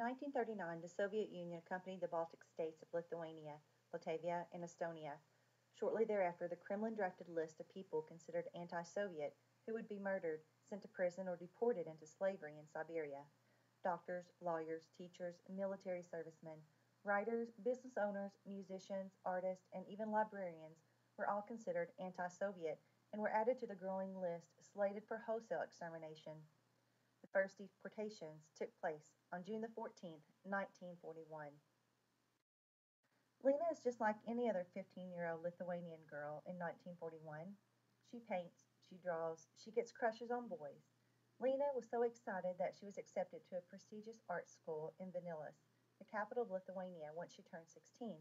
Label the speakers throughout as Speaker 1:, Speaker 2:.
Speaker 1: 1939, the Soviet Union accompanied the Baltic states of Lithuania, Latvia, and Estonia. Shortly thereafter, the Kremlin directed a list of people considered anti-Soviet who would be murdered, sent to prison, or deported into slavery in Siberia. Doctors, lawyers, teachers, military servicemen, writers, business owners, musicians, artists, and even librarians were all considered anti-Soviet and were added to the growing list slated for wholesale extermination. The first deportations took place on June 14, 1941. Lena is just like any other 15-year-old Lithuanian girl in 1941. She paints, she draws, she gets crushes on boys. Lena was so excited that she was accepted to a prestigious art school in Vilnius, the capital of Lithuania, once she turned 16.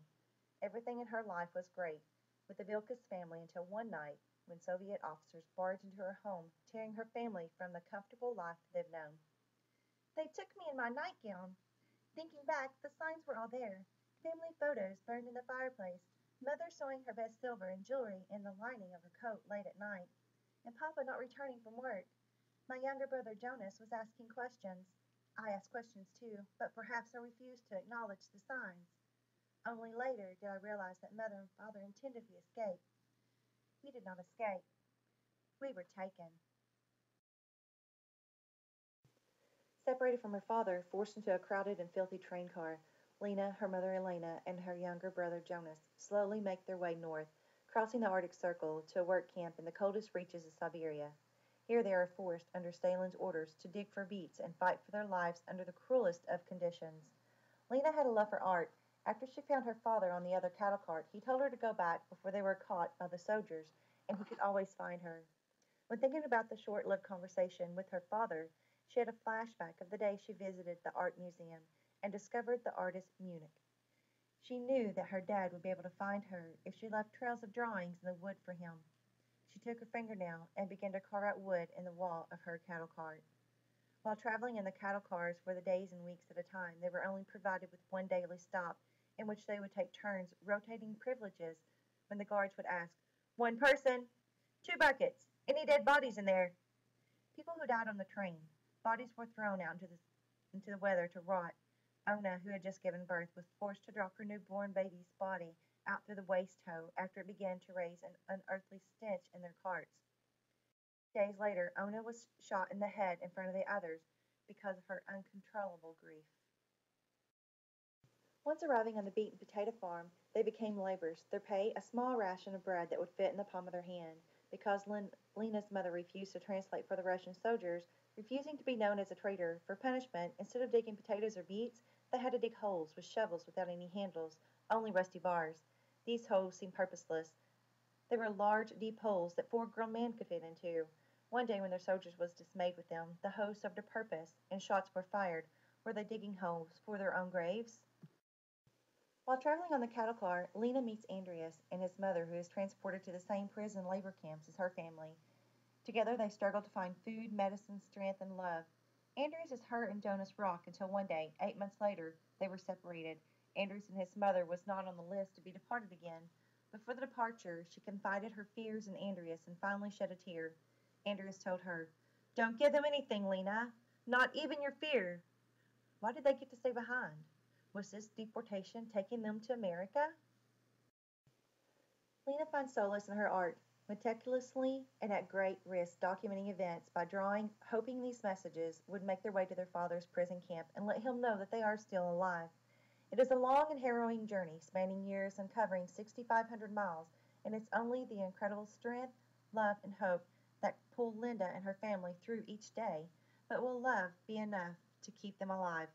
Speaker 1: Everything in her life was great with the Vilkas family until one night when Soviet officers barged into her home, tearing her family from the comfortable life they've known. They took me in my nightgown. Thinking back, the signs were all there. Family photos burned in the fireplace, Mother sewing her best silver and jewelry in the lining of her coat late at night, and Papa not returning from work. My younger brother Jonas was asking questions. I asked questions too, but perhaps I refused to acknowledge the signs. Only later did I realize that Mother and Father intended we escape. We did not escape. We were taken. Separated from her father, forced into a crowded and filthy train car, Lena, her mother Elena, and her younger brother Jonas slowly make their way north, crossing the Arctic Circle to a work camp in the coldest reaches of Siberia. Here they are forced, under Stalin's orders, to dig for beets and fight for their lives under the cruelest of conditions. Lena had a love for art. After she found her father on the other cattle cart, he told her to go back before they were caught by the soldiers, and he could always find her. When thinking about the short-lived conversation with her father, she had a flashback of the day she visited the art museum and discovered the artist Munich. She knew that her dad would be able to find her if she left trails of drawings in the wood for him. She took her fingernail and began to carve out wood in the wall of her cattle cart. While traveling in the cattle cars for the days and weeks at a time, they were only provided with one daily stop in which they would take turns rotating privileges when the guards would ask, "One person, 2 buckets, any dead bodies in there?" People who died on the train. Bodies were thrown out into the weather to rot. Ona, who had just given birth, was forced to drop her newborn baby's body out through the waste hoe after it began to raise an unearthly stench in their carts. Days later, Ona was shot in the head in front of the others because of her uncontrollable grief. Once arriving on the beet and potato farm, they became laborers, their pay a small ration of bread that would fit in the palm of their hand. Because Lena's mother refused to translate for the Russian soldiers, refusing to be known as a traitor, for punishment, instead of digging potatoes or beets, they had to dig holes with shovels without any handles, only rusty bars. These holes seemed purposeless. They were large, deep holes that 4 grown men could fit into. One day when their soldiers was dismayed with them, the holes served a purpose, and shots were fired. Were they digging holes for their own graves? While traveling on the cattle car, Lena meets Andreas and his mother, who is transported to the same prison labor camps as her family. Together they struggle to find food, medicine, strength, and love. Andreas is her and Jonas rock until one day, 8 months later, they were separated. Andreas and his mother was not on the list to be departed again. Before the departure, she confided her fears in Andreas and finally shed a tear. Andreas told her, "Don't give them anything, Lena. Not even your fear." Why did they get to stay behind? Was this deportation taking them to America? Lena finds solace in her art, meticulously and at great risk documenting events by drawing, hoping these messages would make their way to their father's prison camp and let him know that they are still alive. It is a long and harrowing journey, spanning years and covering 6,500 miles, and it's only the incredible strength, love, and hope that pull Linda and her family through each day. But will love be enough to keep them alive?